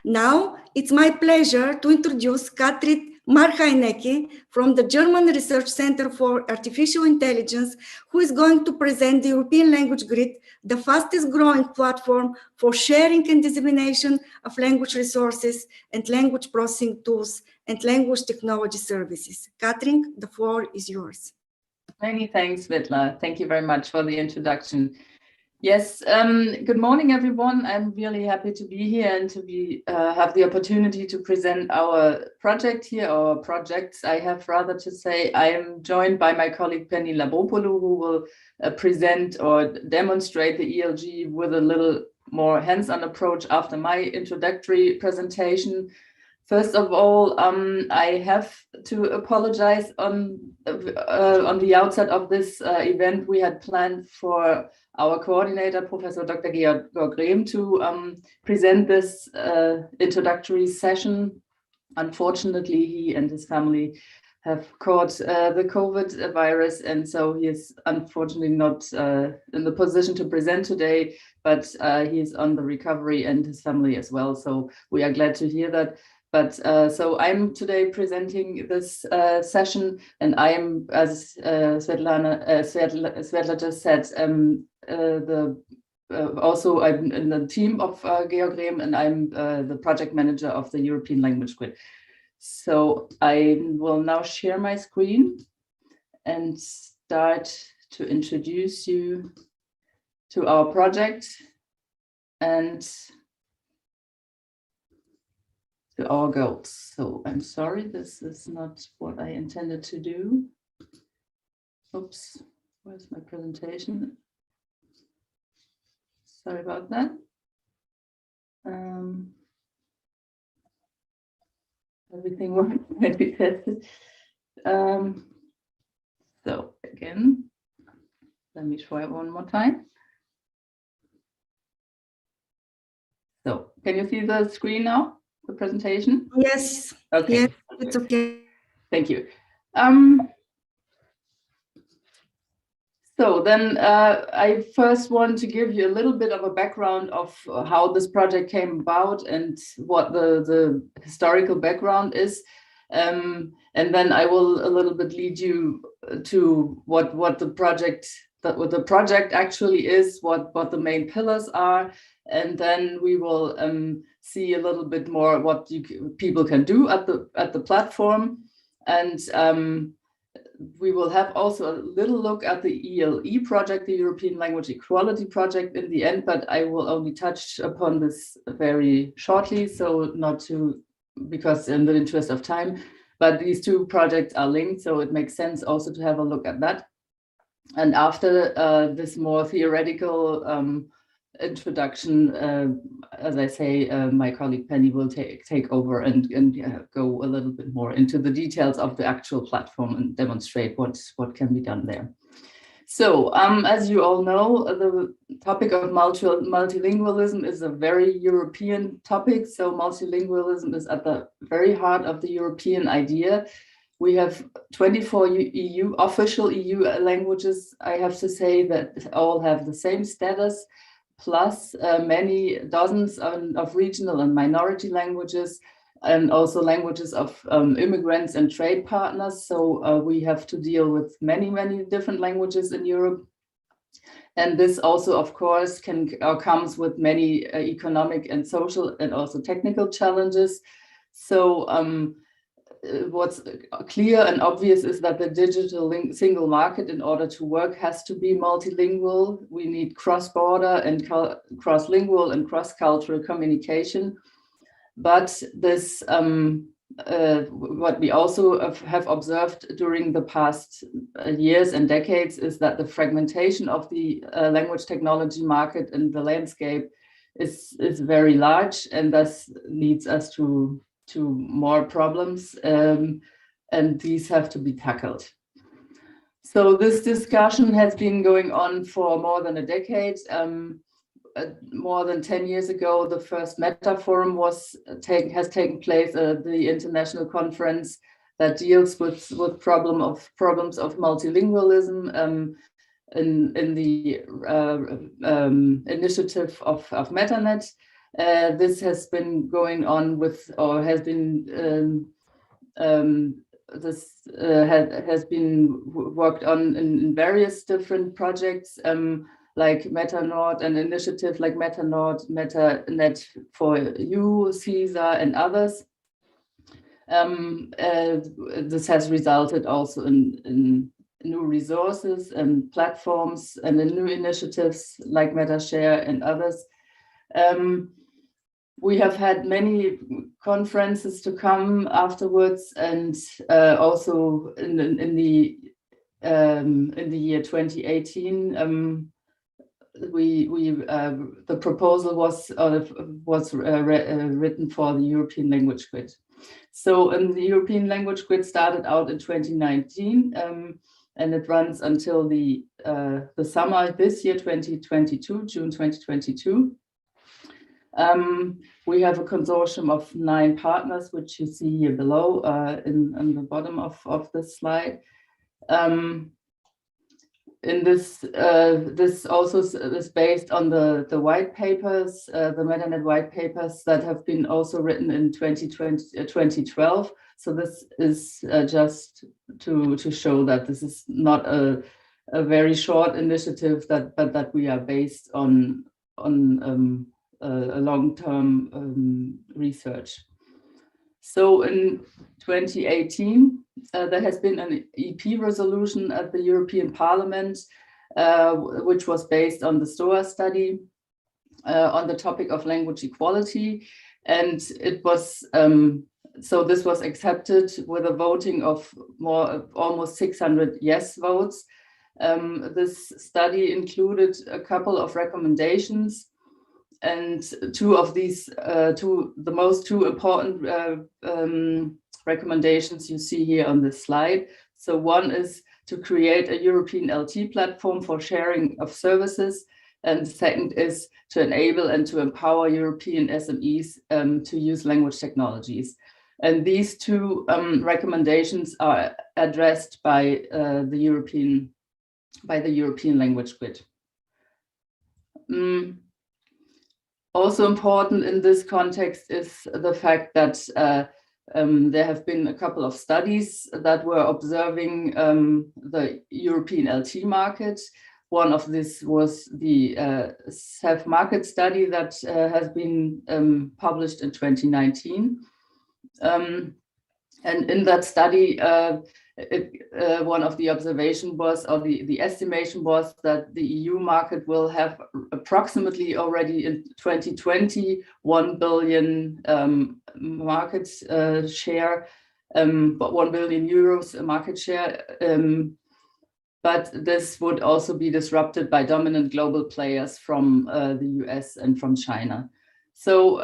Now, it's my pleasure to introduce Katrin Marhainekke from the German Research Center for Artificial Intelligence, who is going to present the European Language Grid, the fastest growing platform for sharing and dissemination of language resources and language processing tools and language technology services. Katrin, the floor is yours. Many thanks, Svetla. Thank you very much for the introduction. Yes, good morning, everyone. I'm really happy to be here and to have the opportunity to present our project here, or projects, I have rather to say. I am joined by my colleague Penny Labropoulou, who will present or demonstrate the ELG with a little more hands-on approach after my introductory presentation. First of all, I have to apologize on the outset of this event. We had planned for our coordinator, Professor Dr. Georg Rehm, to present this introductory session. Unfortunately, he and his family have caught the COVID virus, and so he is unfortunately not in the position to present today, but he is on the recovery, and his family as well. So we are glad to hear that. But so I'm today presenting this session, and I am, as Svetla just said, also I'm in the team of Georg Rehm, and I'm the project manager of the European Language Grid. So I will now share my screen and start to introduce you to our project and to our goals. So I'm sorry, this is not what I intended to do. Oops, where's my presentation? Sorry about that. Everything worked, maybe tested. So again, let me try one more time. So can you see the screen now? The presentation? Yes. Okay. Yes, it's okay. Thank you. So then I first want to give you a little bit of a background of how this project came about and what the historical background is. And then I will a little bit lead you to what the project actually is, what the main pillars are, and then we will see a little bit more what people can do at the platform, and we will have also a little look at the ELE project, the European Language Equality Project, in the end, but I will only touch upon this very shortly, so not to, because in the interest of time, but these two projects are linked, so it makes sense also to have a look at that. And after this more theoretical introduction, as I say, my colleague Penny will take over and go a little bit more into the details of the actual platform and demonstrate what can be done there. So as you all know, the topic of multilingualism is a very European topic. So multilingualism is at the very heart of the European idea. We have 24 official EU languages, I have to say, that all have the same status, plus many dozens of regional and minority languages, and also languages of immigrants and trade partners. So we have to deal with many, many different languages in Europe. And this also, of course, comes with many economic and social and also technical challenges. So what's clear and obvious is that the digital single market, in order to work, has to be multilingual. We need cross-border and cross-lingual and cross-cultural communication. But this, what we also have observed during the past years and decades, is that the fragmentation of the language technology market and the landscape is very large, and thus leads us to more problems, and these have to be tackled. So this discussion has been going on for more than a decade. More than 10 years ago, the first Meta Forum has taken place at the international conference that deals with problems of multilingualism in the initiative of MetaNet. This has been going on with, or has been has been worked on in various different projects, like MetaNord, an initiative like MetaNord, MetaNet for You, CESA, and others. This has resulted also in new resources and platforms and in new initiatives like MetaShare and others. We have had many conferences to come afterwards, and also in the year 2018, the proposal was written for the European Language Grid. So the European Language Grid started out in 2019, and it runs until the summer this year, 2022, June 2022. We have a consortium of 9 partners, which you see here below on the bottom of this slide. In this also is based on the white papers, the MetaNet white papers that have been also written in 2012. So this is just to show that this is not a very short initiative, but that we are based on a long-term research. So in 2018, there has been an EP resolution at the European Parliament, which was based on the STOA study on the topic of language equality. And it was, so this was accepted with a voting of almost 600 yes votes. This study included a couple of recommendations, and two of these, the most two important recommendations you see here on this slide. So one is to create a European LT platform for sharing of services. And the second is to enable and to empower European SMEs to use language technologies. And these two recommendations are addressed by the European Language Grid. Also important in this context is the fact that there have been a couple of studies that were observing the European LT market. One of this was the CEF market study that has been published in 2019. And in that study, one of the observation was, or the estimation was, that the EU market will have approximately already in 2020 1 billion market share, but 1 billion euros market share. But this would also be disrupted by dominant global players from the US and from China. So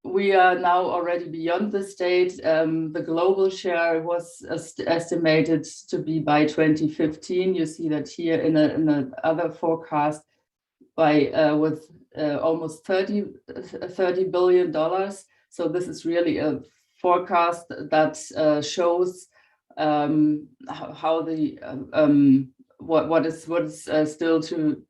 we are now already beyond this state. The global share was estimated to be by 2015. You see that here in another forecast by with almost $30 billion. So this is really a forecast that shows how the what is still to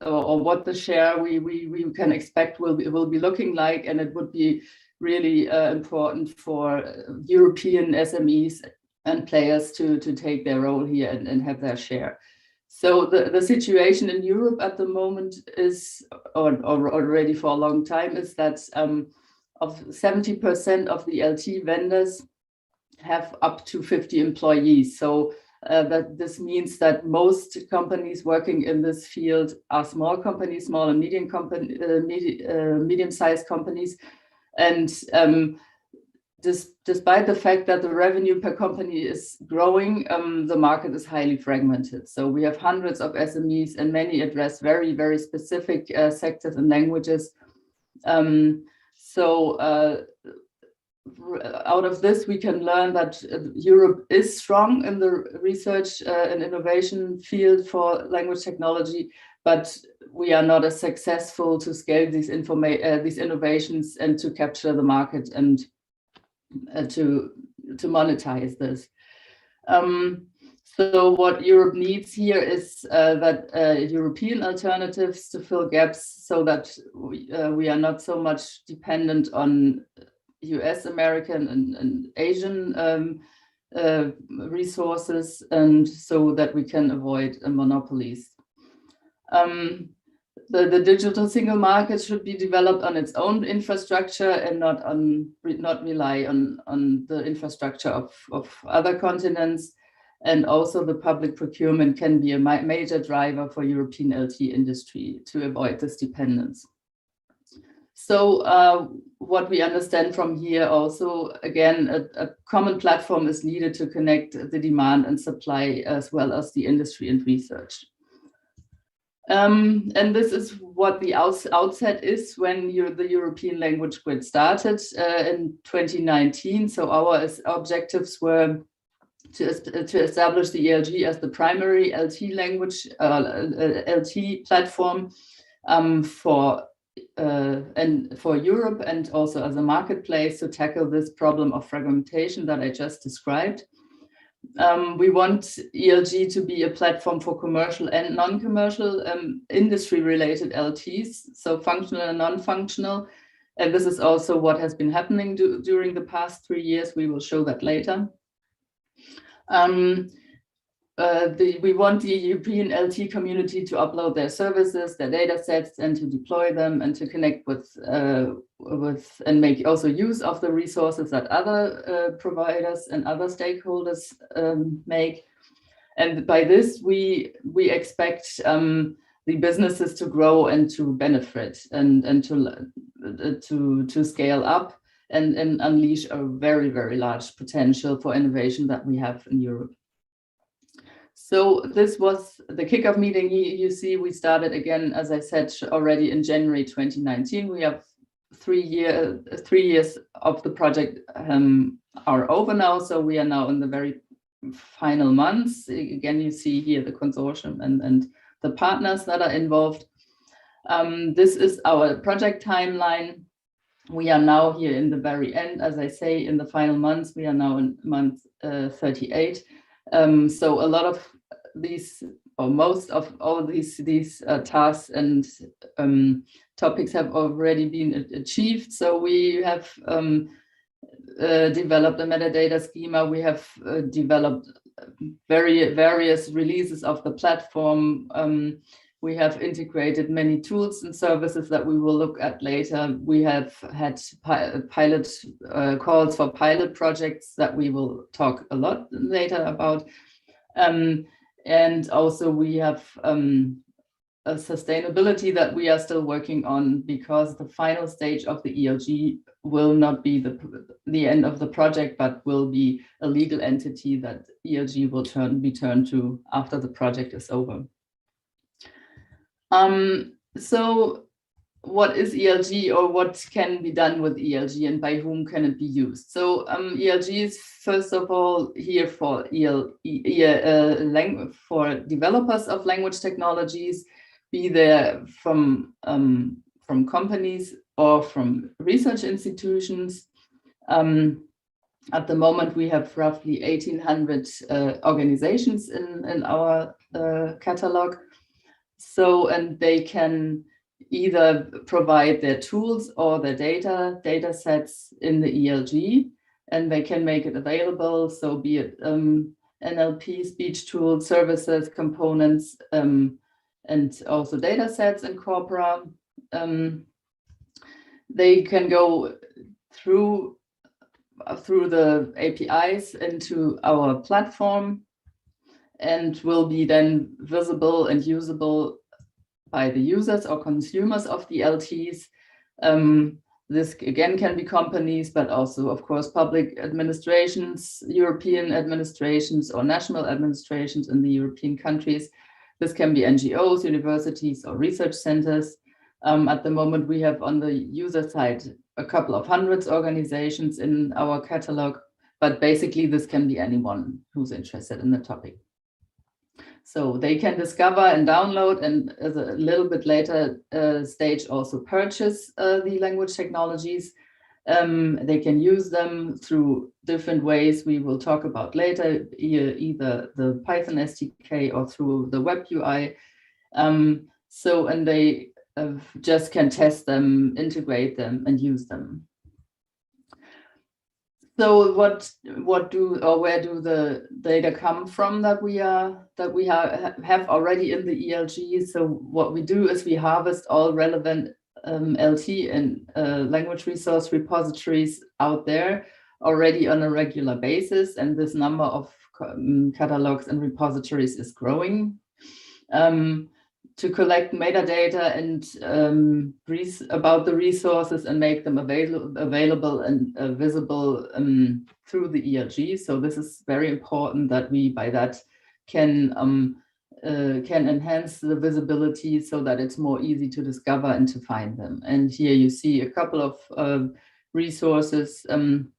or what the share we can expect will be looking like, and it would be really important for European SMEs and players to take their role here and have their share. So the situation in Europe at the moment is, or already for a long time, is that of 70% of the LT vendors have up to 50 employees. So that this means that most companies working in this field are small companies, small and medium-sized companies. And despite the fact that the revenue per company is growing, the market is highly fragmented. So we have hundreds of SMEs, and many address very, very specific sectors and languages. Out of this, we can learn that Europe is strong in the research and innovation field for language technology, but we are not as successful to scale these innovations and to capture the market and to monetize this. So what Europe needs here is that European alternatives to fill gaps, so that we are not so much dependent on US, American, and Asian resources, and so that we can avoid monopolies. The digital single market should be developed on its own infrastructure and not rely on the infrastructure of other continents. And also the public procurement can be a major driver for European LT industry to avoid this dependence. So what we understand from here also, again, a common platform is needed to connect the demand and supply as well as the industry and research. And this is what the outset is when the European language grid started in 2019. So our objectives were to establish the ELG as the primary LT language, LT platform for Europe, and also as a marketplace to tackle this problem of fragmentation that I just described. We want ELG to be a platform for commercial and non-commercial industry-related LTs, so functional and non-functional. And this is also what has been happening during the past 3 years. We will show that later. We want the European LT community to upload their services, their data sets, and to deploy them and to connect with and make also use of the resources that other providers and other stakeholders make. And by this, we expect the businesses to grow and to benefit and to scale up and unleash a very, very large potential for innovation that we have in Europe. So this was the kickoff meeting. You see, we started again, as I said, already in January 2019. We have 3 years of the project are over now. So we are now in the very final months. Again, you see here the consortium and the partners that are involved. This is our project timeline. We are now here in the very end, as I say, in the final months. We are now in month 38. So a lot of these, or most of all these tasks and topics have already been achieved. So we have developed a metadata schema. We have developed various releases of the platform. We have integrated many tools and services that we will look at later. We have had pilot calls for pilot projects that we will talk a lot later about. And also we have a sustainability that we are still working on, because the final stage of the ELG will not be the end of the project, but will be a legal entity that ELG will be turned to after the project is over. So what is ELG, or what can be done with ELG, and by whom can it be used? So ELG is first of all here for for developers of language technologies, be they from companies or from research institutions. At the moment, we have roughly 1,800 organizations in our catalog. So, and they can either provide their tools or their data sets in the ELG, and they can make it available. So be it NLP, speech tools, services, components, and also data sets and corpora. They can go through the APIs into our platform and will be then visible and usable by the users or consumers of the LTs. This again can be companies, but also, of course, public administrations, European administrations, or national administrations in the European countries. This can be NGOs, universities, or research centers. At the moment, we have on the user side a couple of hundreds organizations in our catalog, but basically this can be anyone who's interested in the topic. So they can discover and download, and as a little bit later stage also purchase the language technologies. They can use them through different ways we will talk about later, either the Python SDK or through the web UI. And they just can test them, integrate them, and use them. So where do the data come from that we have already in the ELG? So what we do is we harvest all relevant LT and language resource repositories out there already on a regular basis, and this number of catalogs and repositories is growing. To collect metadata and about the resources and make them available and visible through the ELG. So this is very important that we, by that, can enhance the visibility so that it's more easy to discover and to find them. And here you see a couple of resources and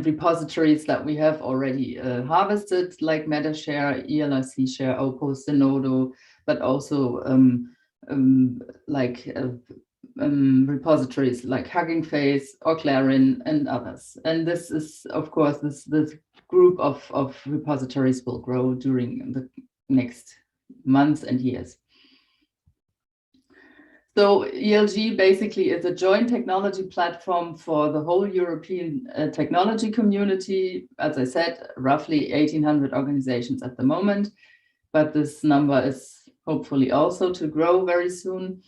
repositories that we have already harvested, like MetaShare, ELRC Share, Opus, Zenodo, but also repositories like Hugging Face or Clarin and others. And this is, of course, this group of repositories will grow during the next months and years. So ELG basically is a joint technology platform for the whole European technology community. As I said, roughly 1,800 organizations at the moment, but this number is hopefully also to grow very soon.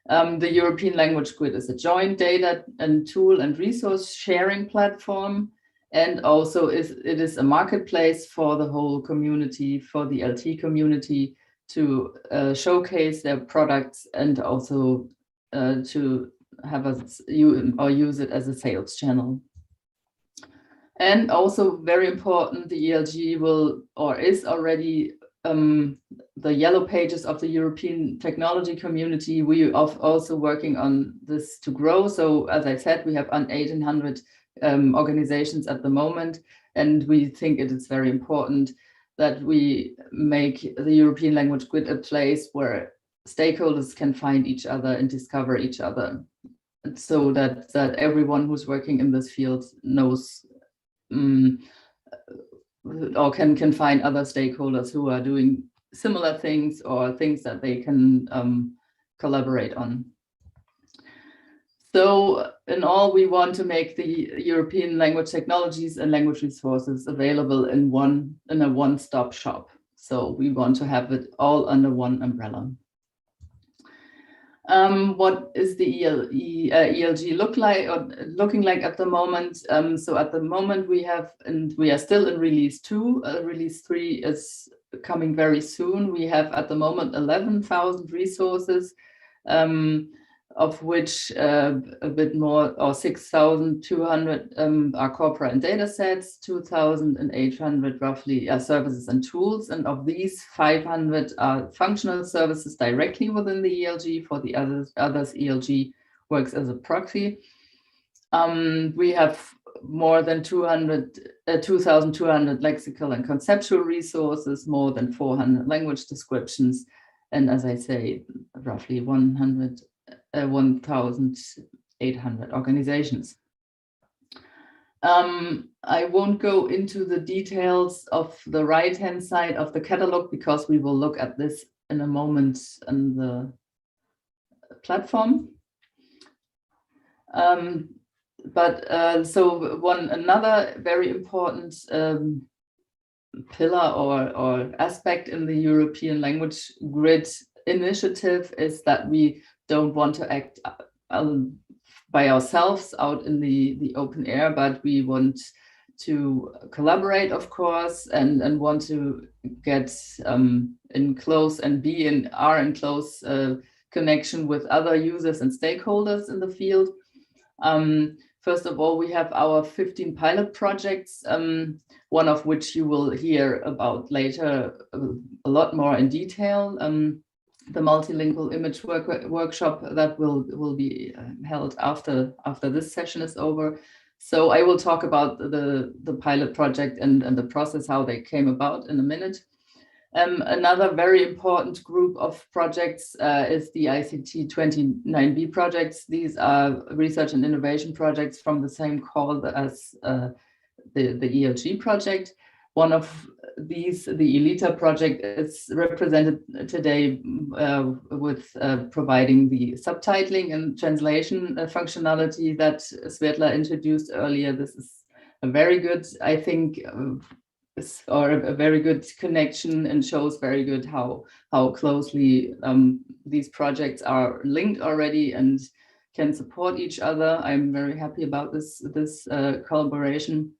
The European Language Grid is a joint data and tool and resource sharing platform, and also it is a marketplace for the whole community, for the LT community, to showcase their products and also to have use it as a sales channel. And also very important, the ELG will or is already the yellow pages of the European technology community. We are also working on this to grow. So as I said, we have 1,800 organizations at the moment, and we think it is very important that we make the European Language Grid a place where stakeholders can find each other and discover each other, so that everyone who's working in this field knows or can find other stakeholders who are doing similar things or things that they can collaborate on. So in all, we want to make the European language technologies and language resources available in a one-stop shop. So we want to have it all under one umbrella. What is the ELG looking like at the moment? So at the moment we have, and we are still in release 2. Release 3 is coming very soon. We have at the moment 11,000 resources, of which a bit more, or 6,200 are corpora and data sets, 2,800 roughly are services and tools, and of these 500 are functional services directly within the ELG. For the others ELG works as a proxy. We have more than 2,200 lexical and conceptual resources, more than 400 language descriptions, and as I say, roughly 1,800 organizations. I won't go into the details of the right-hand side of the catalog because we will look at this in a moment on the platform. Another very important pillar or aspect in the European Language Grid initiative is that we don't want to act by ourselves out in the open air, but we want to collaborate, of course, and want to get in close and are in close connection with other users and stakeholders in the field. First of all, we have our 15 pilot projects, one of which you will hear about later a lot more in detail. The multilingual image workshop that will be held after this session is over. So I will talk about the pilot project and the process, how they came about in a minute. Another very important group of projects is the ICT 29B projects. These are research and innovation projects from the same call as the ELG project. One of these, the ELITA project, is represented today with providing the subtitling and translation functionality that Svetla introduced earlier. This is a very good, I think, or a very good connection, and shows very good how closely these projects are linked already and can support each other. I'm very happy about this collaboration.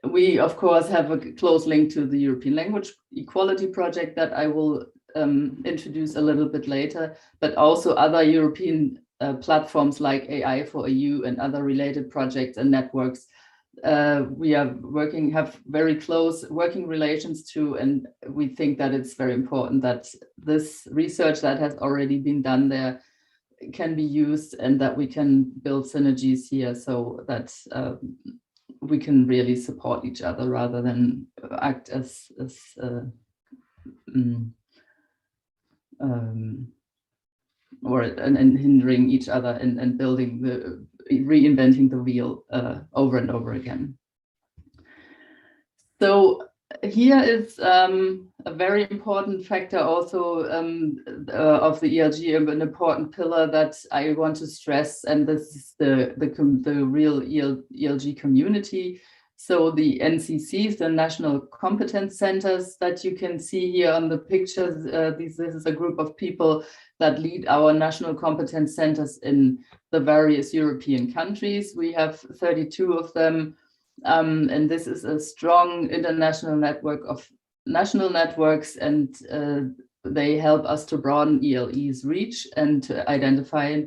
We, of course, have a close link to the European Language Equality Project that I will introduce a little bit later, but also other European platforms like AI for EU and other related projects and networks. We are have very close working relations to, and we think that it's very important that this research that has already been done there can be used, and that we can build synergies here so that we can really support each other rather than act as or hindering each other and building reinventing the wheel over and over again. So here is a very important factor also of the ELG, an important pillar that I want to stress, and this is the real ELG community. So the NCCs, the National Competence Centers that you can see here on the pictures, this is a group of people that lead our national competence centers in the various European countries. We have 32 of them. And this is a strong international network of national networks, and they help us to broaden ELE's reach and to identify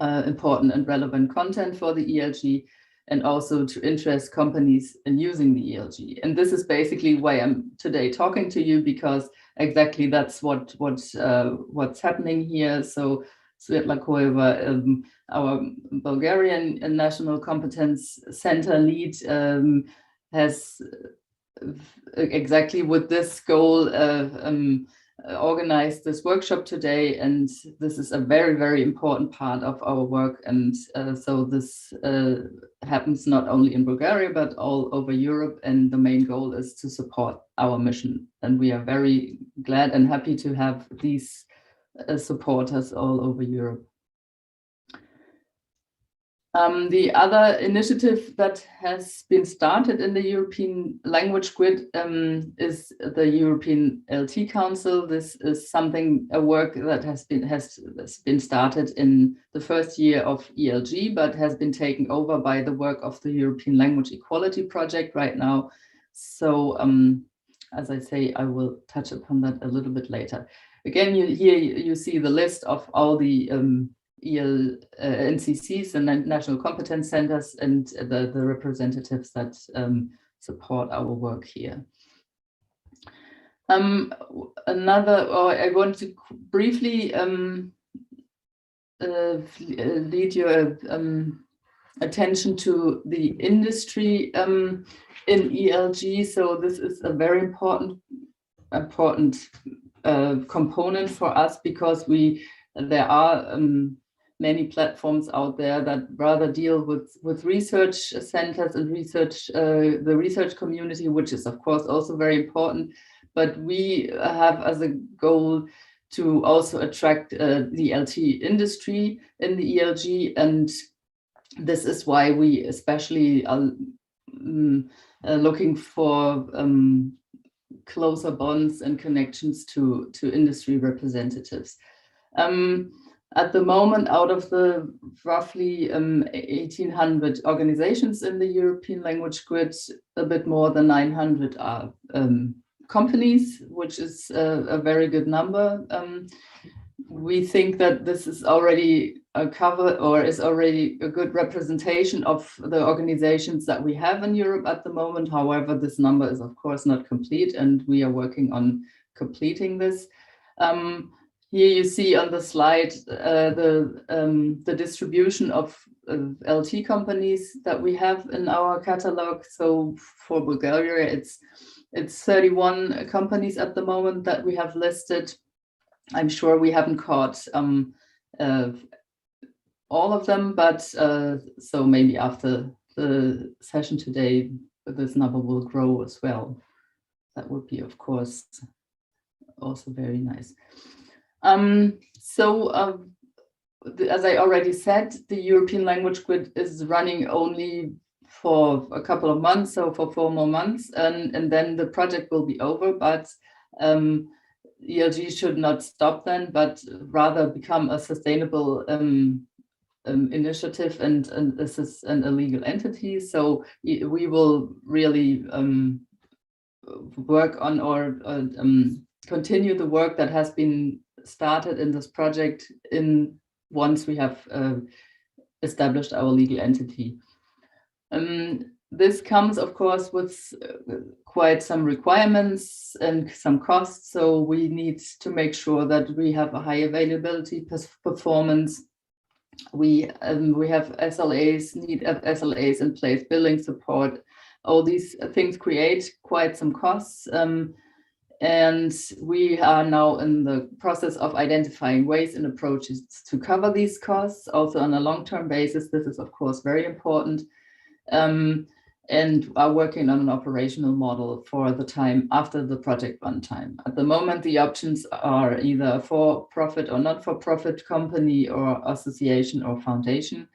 important and relevant content for the ELG, and also to interest companies in using the ELG. And this is basically why I'm today talking to you, because exactly that's what's happening here. So Svetla Koeva, our Bulgarian National Competence Center lead, has exactly with this goal organized this workshop today, and this is a very, very important part of our work. And so this happens not only in Bulgaria, but all over Europe, and the main goal is to support our mission. And we are very glad and happy to have these supporters all over Europe. The other initiative that has been started in the European Language Grid is the European LT Council. This is a work that has been started in the first year of ELG, but has been taken over by the work of the European Language Equality Project right now. So as I say, I will touch upon that a little bit later. Again, here you see the list of all the NCCs and national competence centers and the representatives that support our work here. I want to briefly lead your attention to the industry in ELG. So this is a very important component for us, because there are many platforms out there that rather deal with research centers and the research community, which is of course also very important. But we have as a goal to also attract the LT industry in the ELG, and this is why we especially are looking for closer bonds and connections to industry representatives. At the moment, out of the roughly 1,800 organizations in the European Language Grid, a bit more than 900 are companies, which is a very good number. We think that this is already is already a good representation of the organizations that we have in Europe at the moment. However, this number is of course not complete, and we are working on completing this. Here you see on the slide the distribution of LT companies that we have in our catalog. So for Bulgaria, it's It's 31 companies at the moment that we have listed. I'm sure we haven't caught all of them, but so maybe after the session today, this number will grow as well. That would be, of course, also very nice. As I already said, the European Language Grid is running only for a couple of months, so for 4 more months, and then the project will be over, but ELG should not stop then, but rather become a sustainable initiative and a legal entity. So we will really work on or continue the work that has been started in this project once we have established our legal entity. This comes, of course, with quite some requirements and some costs. So we need to make sure that we have a high availability performance. We have SLAs, need SLAs in place, billing support. All these things create quite some costs. And we are now in the process of identifying ways and approaches to cover these costs, also on a long-term basis. This is, of course, very important. And are working on an operational model for the time after the project runtime. At the moment, the options are either a for-profit or not-for-profit company or association or foundation.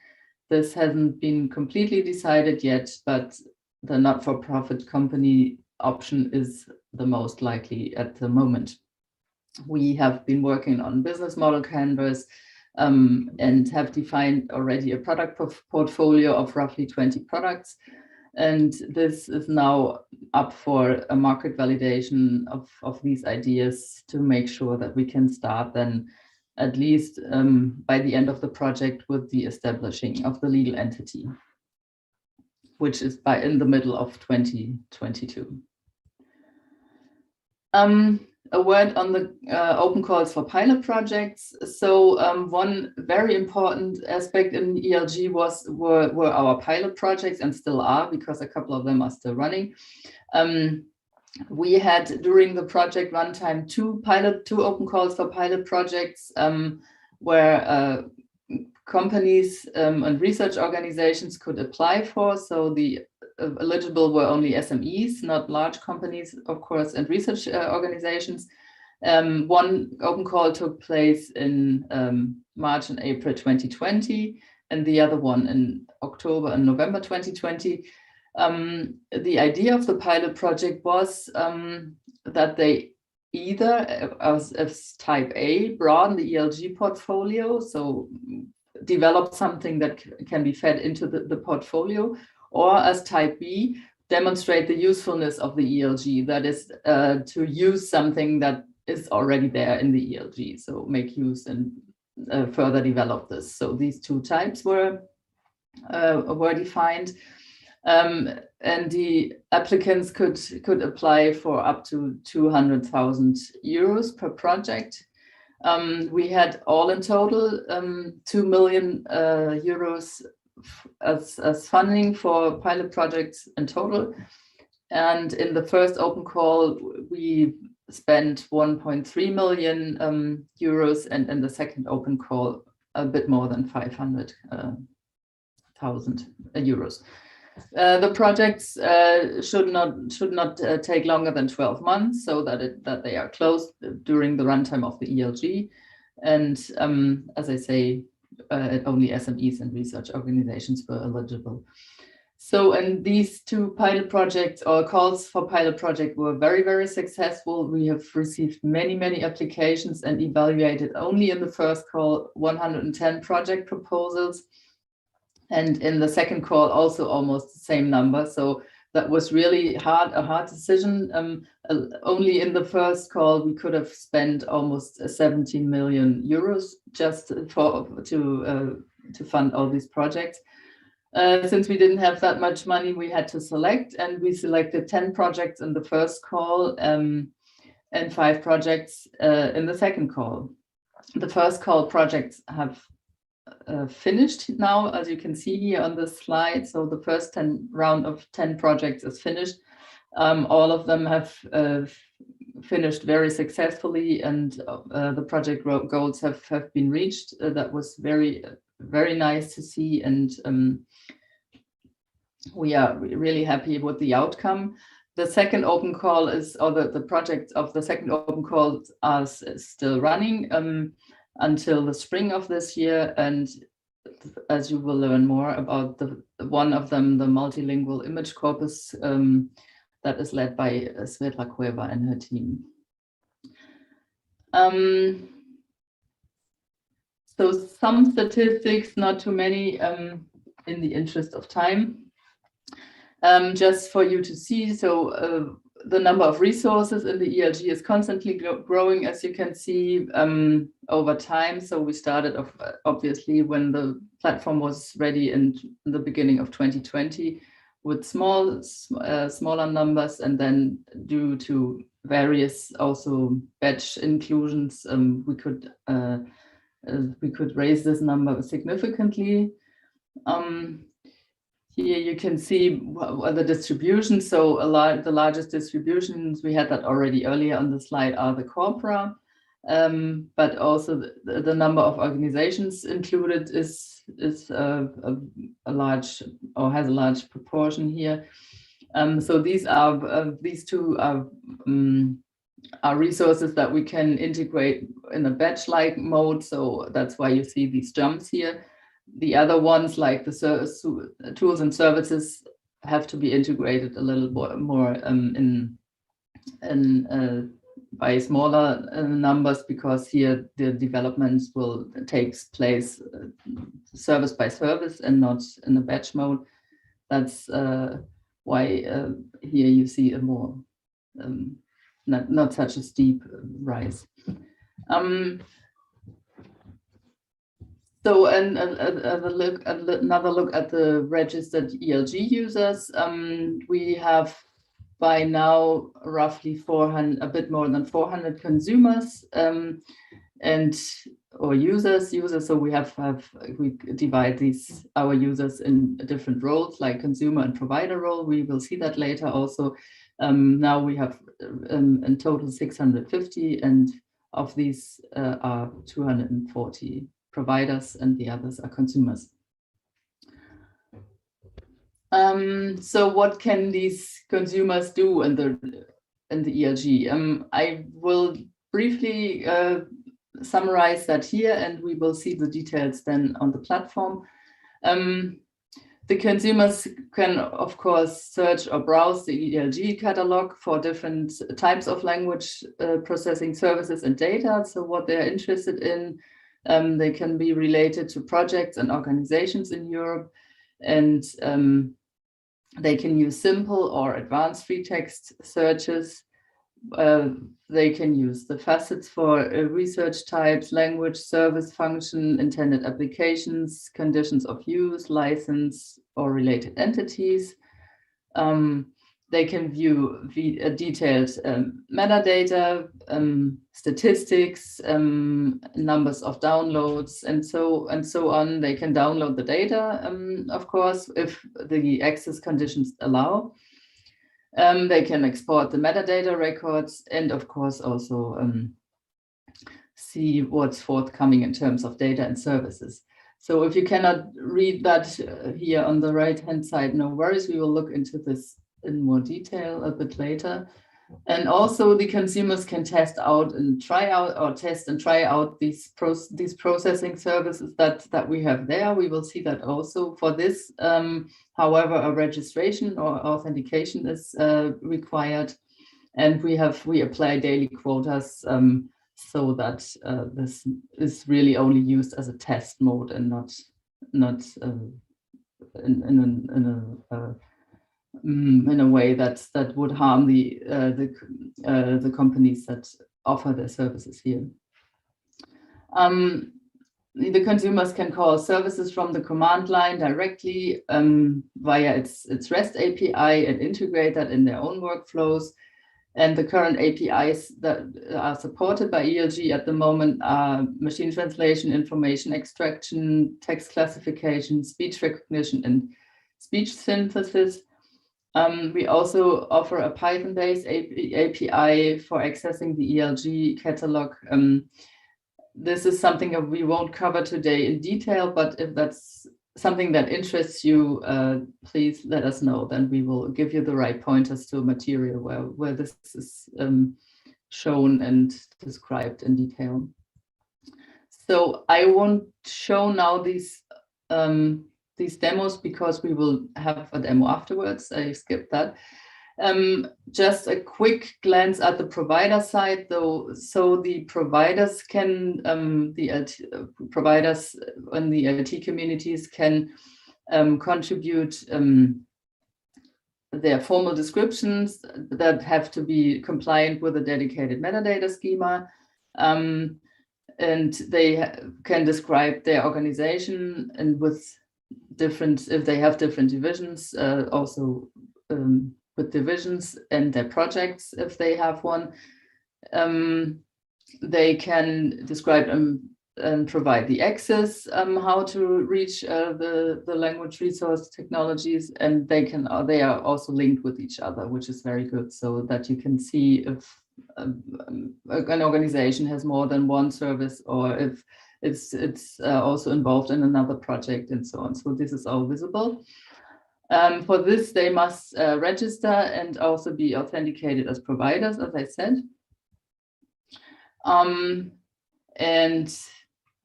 This hasn't been completely decided yet, but the not-for-profit company option is the most likely at the moment. We have been working on business model canvas and have defined already a product portfolio of roughly 20 products. And this is now up for a market validation of these ideas to make sure that we can start then at least by the end of the project with the establishing of the legal entity, which is in the middle of 2022. A word on the open calls for pilot projects. So one very important aspect in ELG were our pilot projects, and still are, because a couple of them are still running. We had during the project runtime two open calls for pilot projects where companies and research organizations could apply for. So the eligible were only SMEs, not large companies, of course, and research organizations. One open call took place in March and April 2020, and the other one in October and November 2020. The idea of the pilot project was that they either, as type A, broaden the ELG portfolio, so develop something that can be fed into the portfolio, or as type B, demonstrate the usefulness of the ELG, that is to use something that is already there in the ELG, so make use and further develop this. So these two types were defined, and the applicants could apply for up to 200,000 euros per project. We had all in total 2 million euros as funding for pilot projects in total. And in the first open call, we spent 1.3 million euros, and in the second open call, a bit more than 500,000 euros. The projects should not take longer than 12 months, so that they are closed during the runtime of the ELG. And as I say, only SMEs and research organizations were eligible. So, and these two pilot projects or calls for pilot project were very, very successful. We have received many, many applications and evaluated only in the first call 110 project proposals. And in the second call, also almost the same number. So that was really a hard decision. Only in the first call, we could have spent almost 17 million euros just to fund all these projects. Since we didn't have that much money, we had to select, and we selected 10 projects in the first call and 5 projects in the second call. The first call projects have finished now, as you can see here on this slide. So the first round of 10 projects is finished. All of them have finished very successfully, and the project goals have been reached. That was very, very nice to see, and we are really happy with the outcome. The second open call is, or the project of the second open call is still running until the spring of this year. And as you will learn more about one of them, the multilingual image corpus, that is led by Svetla Cueva and her team. So some statistics, not too many, in the interest of time. Just for you to see, so the number of resources in the ELG is constantly growing, as you can see, over time. So we started off, obviously, when the platform was ready in the beginning of 2020 with smaller numbers, and then due to various also batch inclusions, we could raise this number significantly. Here you can see the distribution. So the largest distributions, we had that already earlier on the slide, are the corpora, but also the number of organizations included is a large, or has a large proportion here. So these two are resources that we can integrate in a batch-like mode. So that's why you see these jumps here. The other ones, like the tools and services, have to be integrated a little more by smaller numbers, because here the development will take place service by service and not in a batch mode. That's why here you see a more not such a steep rise. So another look at the registered ELG users. We have by now roughly 400, a bit more than 400 consumers or users. So we divide our users in different roles, like consumer and provider role. We will see that later also. Now we have in total 650, and of these are 240 providers, and the others are consumers. So what can these consumers do in the ELG? I will briefly summarize that here, and we will see the details then on the platform. The consumers can, of course, search or browse the ELG catalog for different types of language processing services and data. So what they're interested in, they can be related to projects and organizations in Europe, and they can use simple or advanced free text searches. They can use the facets for research types, language, service, function, intended applications, conditions of use, license, or related entities. They can view detailed metadata, statistics, numbers of downloads, and so on. They can download the data, of course, if the access conditions allow. They can export the metadata records, and of course also see what's forthcoming in terms of data and services. So if you cannot read that here on the right-hand side, no worries, we will look into this in more detail a bit later. And also the consumers can test and try out these processing services that we have there. We will see that also. For this, however, a registration or authentication is required, and we apply daily quotas so that this is really only used as a test mode and not in a way that would harm the companies that offer their services here. The consumers can call services from the command line directly via its REST API and integrate that in their own workflows. And the current APIs that are supported by ELG at the moment are machine translation, information extraction, text classification, speech recognition, and speech synthesis. We also offer a Python-based API for accessing the ELG catalog. This is something that we won't cover today in detail, but if that's something that interests you, please let us know. Then we will give you the right pointers to material where this is shown and described in detail. So I won't show now these demos because we will have a demo afterwards. I skipped that. Just a quick glance at the provider side, though. So the providers can, providers in the LT communities can contribute their formal descriptions that have to be compliant with a dedicated metadata schema. And they can describe their organization and with different, if they have different divisions, also with divisions and their projects, if they have one. They can describe and provide the access, how to reach the language resource technologies, and they are also linked with each other, which is very good, so that you can see if an organization has more than one service, or if it's also involved in another project and so on. So this is all visible. For this, they must register and also be authenticated as providers, as I said. And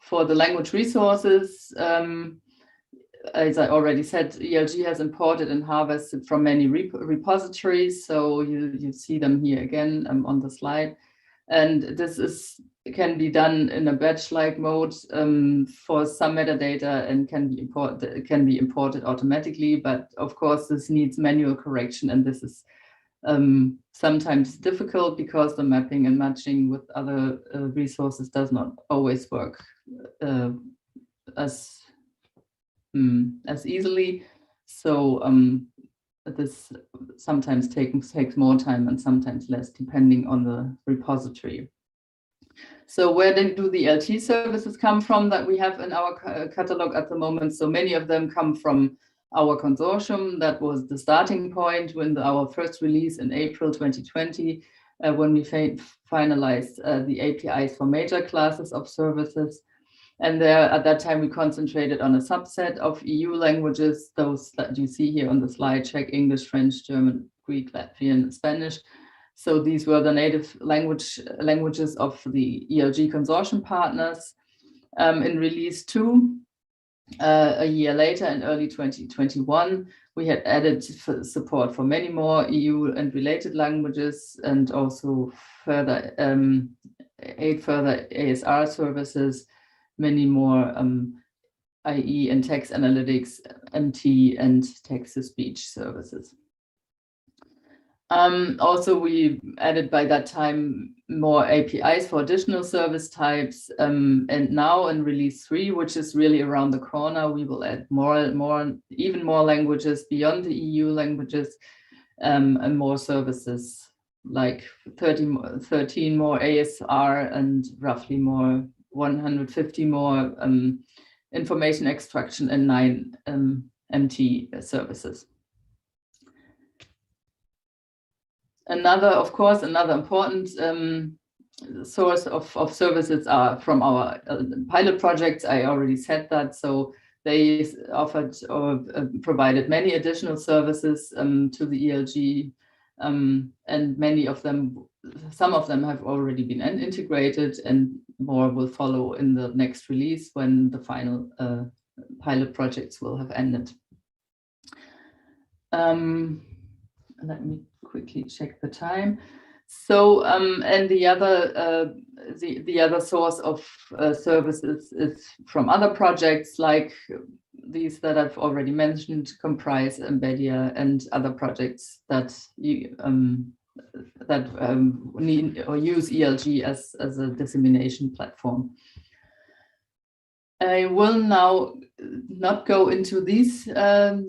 for the language resources, as I already said, ELG has imported and harvested from many repositories. So you see them here again on the slide. And this can be done in a batch-like mode for some metadata and can be imported automatically. But of course, this needs manual correction, and this is sometimes difficult because the mapping and matching with other resources does not always work as easily. So this sometimes takes more time and sometimes less, depending on the repository. So where do the LT services come from that we have in our catalog at the moment? So many of them come from our consortium. That was the starting point when our first release in April 2020, when we finalized the APIs for major classes of services. And there, at that time, we concentrated on a subset of EU languages, those that you see here on the slide: Czech, English, French, German, Greek, Latvian, Spanish. So these were the native languages of the ELG consortium partners. In release 2, a year later, in early 2021, we had added support for many more EU and related languages, and also further 8 further ASR services, many more IE and text analytics, MT, and text-to-speech services. Also, we added by that time more APIs for additional service types, and now in release 3, which is really around the corner, we will add even more languages beyond the EU languages, and more services, like 13 more ASR and roughly 150 more information extraction and 9 MT services. Another important source of services are from our pilot projects. I already said that. So they offered or provided many additional services to the ELG, and some of them have already been integrated, and more will follow in the next release when the final pilot projects will have ended. Let me quickly check the time. So, and the other source of services is from other projects, like these that I've already mentioned, comprise Embedia and other projects that need or use ELG as a dissemination platform. I will now not go into these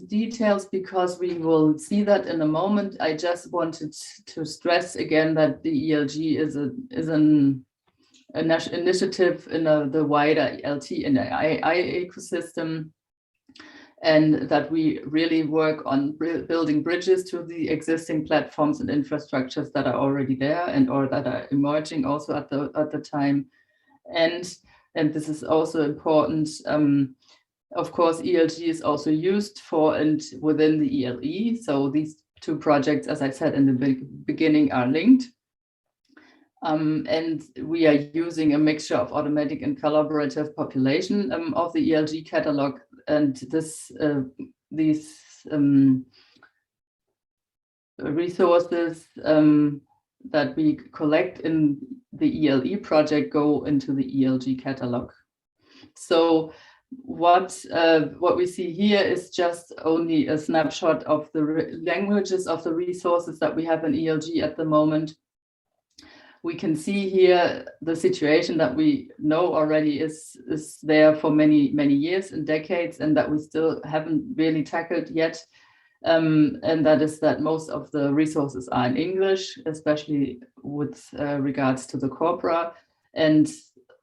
details because we will see that in a moment. I just wanted to stress again that the ELG is an initiative in the wider LT and AI ecosystem, and that we really work on building bridges to the existing platforms and infrastructures that are already there and or that are emerging also at the time. And this is also important. Of course, ELG is also used for and within the ELE. So these two projects, as I said in the beginning, are linked. And we are using a mixture of automatic and collaborative population of the ELG catalog. And these resources that we collect in the ELE project go into the ELG catalog. So what we see here is just only a snapshot of the languages of the resources that we have in ELG at the moment. We can see here the situation that we know already is there for many years and decades, and that we still haven't really tackled yet. And that is that most of the resources are in English, especially with regards to the corpora, and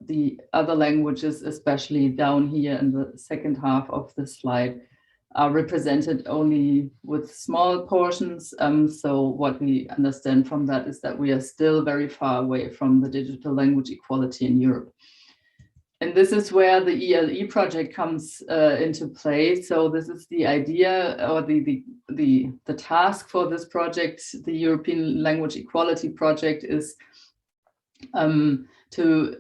the other languages, especially down here in the second half of the slide, are represented only with small portions. So what we understand from that is that we are still very far away from the digital language equality in Europe. And this is where the ELE project comes into play. So this is the idea or the task for this project. The European Language Equality Project is to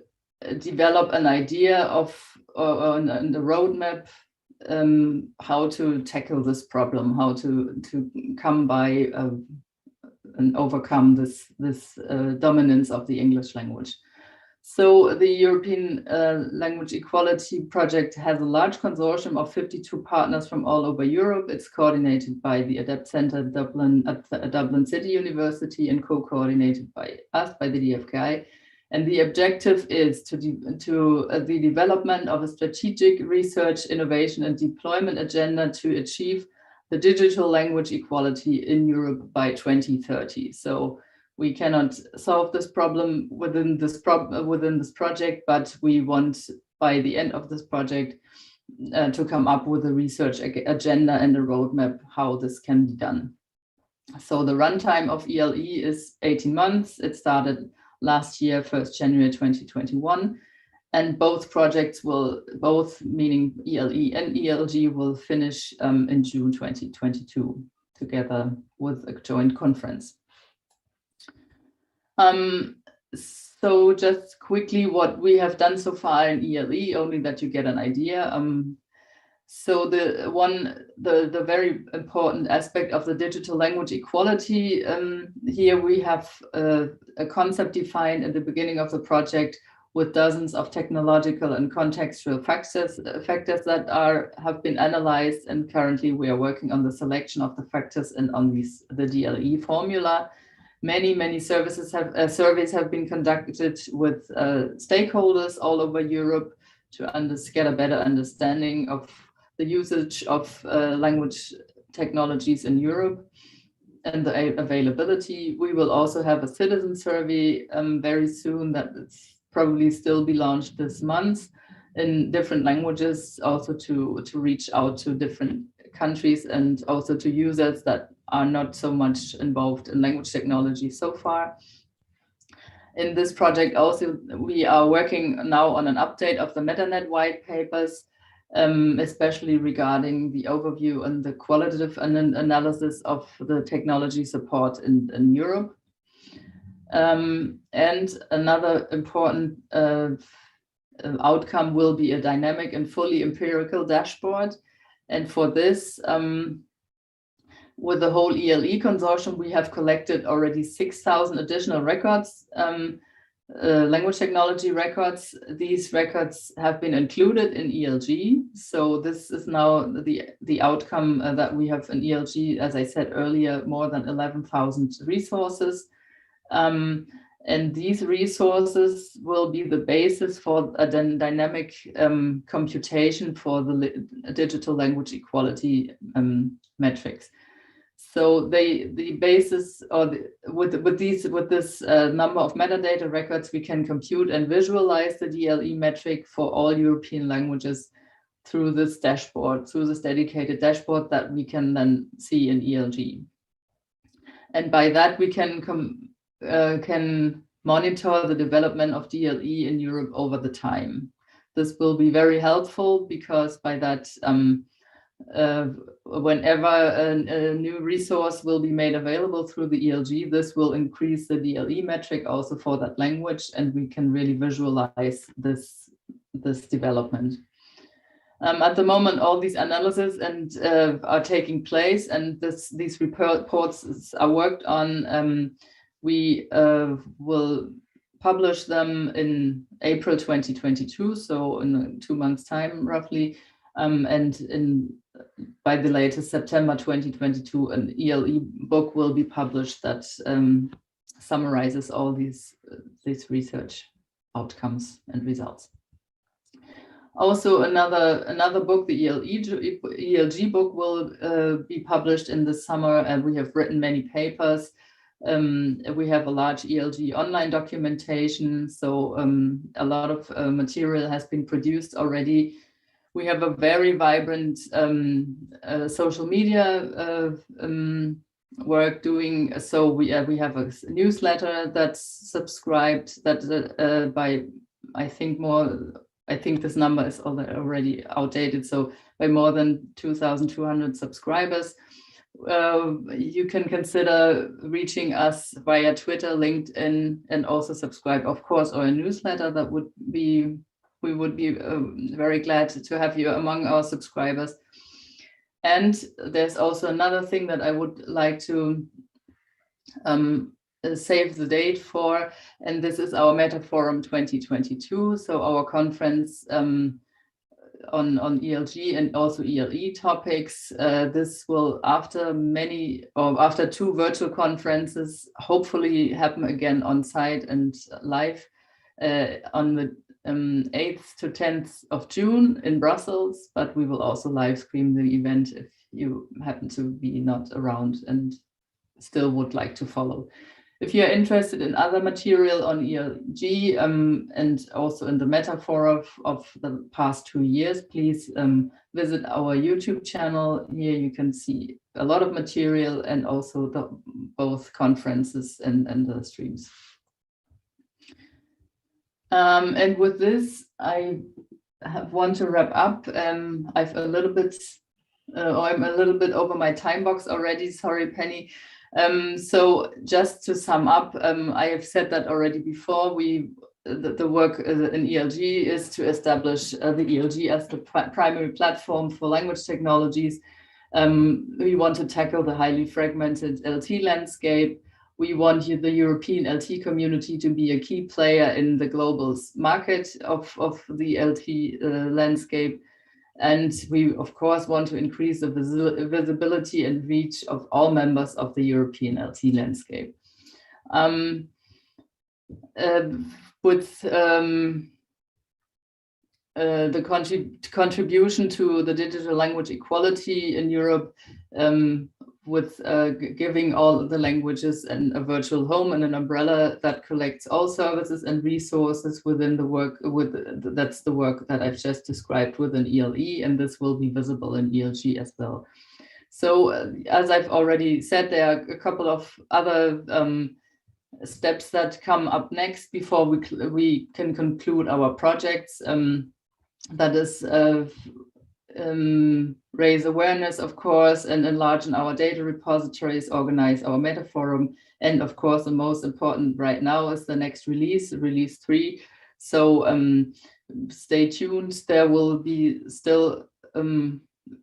develop an idea of the roadmap, how to tackle this problem, how to come by and overcome this dominance of the English language. So the European Language Equality Project has a large consortium of 52 partners from all over Europe. It's coordinated by the ADEPT Center at Dublin City University and co-coordinated by us, by the DFKI. And the objective is to the development of a strategic research, innovation, and deployment agenda to achieve the digital language equality in Europe by 2030. So we cannot solve this problem within this project, but we want by the end of this project to come up with a research agenda and a roadmap how this can be done. So the runtime of ELE is 18 months. It started last year, 1st January 2021, and both projects meaning ELE and ELG, will finish in June 2022 together with a joint conference. So just quickly what we have done so far in ELE, only that you get an idea. So the very important aspect of the digital language equality, here we have a concept defined at the beginning of the project with dozens of technological and contextual factors that have been analyzed, and currently we are working on the selection of the factors and on the DLE formula. Many surveys have been conducted with stakeholders all over Europe to get a better understanding of the usage of language technologies in Europe and the availability. We will also have a citizen survey very soon that it's probably still be launched this month in different languages, also to reach out to different countries and also to users that are not so much involved in language technology so far. In this project also, we are working now on an update of the MetaNet white papers, especially regarding the overview and the qualitative analysis of the technology support in Europe. And another important outcome will be a dynamic and fully empirical dashboard. And for this, with the whole ELE consortium, we have collected already 6,000 additional records, language technology records. These records have been included in ELG. So this is now the outcome that we have in ELG, as I said earlier, more than 11,000 resources. And these resources will be the basis for a dynamic computation for the digital language equality metrics. So the basis, or with this number of metadata records, we can compute and visualize the DLE metric for all European languages through this dashboard, through this dedicated dashboard that we can then see in ELG. And by that, we can monitor the development of DLE in Europe over the time. This will be very helpful because by that, whenever a new resource will be made available through the ELG, this will increase the DLE metric also for that language, and we can really visualize this development. At the moment, all these analyses are taking place, and these reports are worked on. We will publish them in April 2022, so in 2 months' time, roughly, and by the latest September 2022, an ELE book will be published that summarizes all these research outcomes and results. Also, another book, the ELG book, will be published in the summer, and we have written many papers. We have a large ELG online documentation, so a lot of material has been produced already. We have a very vibrant social media work doing. So we have a newsletter that's subscribed that by I think this number is already outdated. So by more than 2,200 subscribers. You can consider reaching us via Twitter, LinkedIn, and also subscribe, of course, our newsletter. We would be very glad to have you among our subscribers. And there's also another thing that I would like to save the date for, and this is our Meta Forum 2022. So our conference on ELG and also ELE topics. This will, after 2 virtual conferences, hopefully happen again on site and live on the 8th to 10th of June in Brussels, but we will also live stream the event if you happen to be not around and still would like to follow. If you're interested in other material on ELG and also in the metaphor of the past 2 years, please visit our YouTube channel. Here you can see a lot of material and also both conferences and the streams. And with this, I want to wrap up. I'm a little bit over my time box already. Sorry, Penny. So just to sum up, I have said that already before. The work in ELG is to establish the ELG as the primary platform for language technologies. We want to tackle the highly fragmented LT landscape. We want the European LT community to be a key player in the global market of the LT landscape. And we, of course, want to increase the visibility and reach of all members of the European LT landscape. With the contribution to the digital language equality in Europe, with giving all the languages and a virtual home and an umbrella that collects all services and resources within the work that's the work that I've just described within ELE, and this will be visible in ELG as well. So as I've already said, there are a couple of other steps that come up next before we can conclude our projects. That is raise awareness, of course, and enlarge our data repositories, organize our meta forum, and of course the most important right now is the next release 3. So stay tuned. There will be still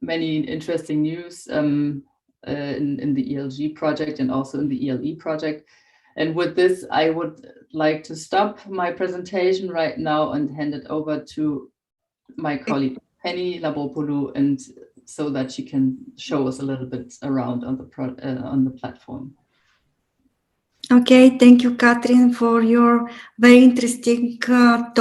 many interesting news in the ELG project and also in the ELE project. And with this, I would like to stop my presentation right now and hand it over to my colleague Penny Labopoulou, and so that she can show us a little bit around on the platform. Okay, thank you, Katrin, for your very interesting talk.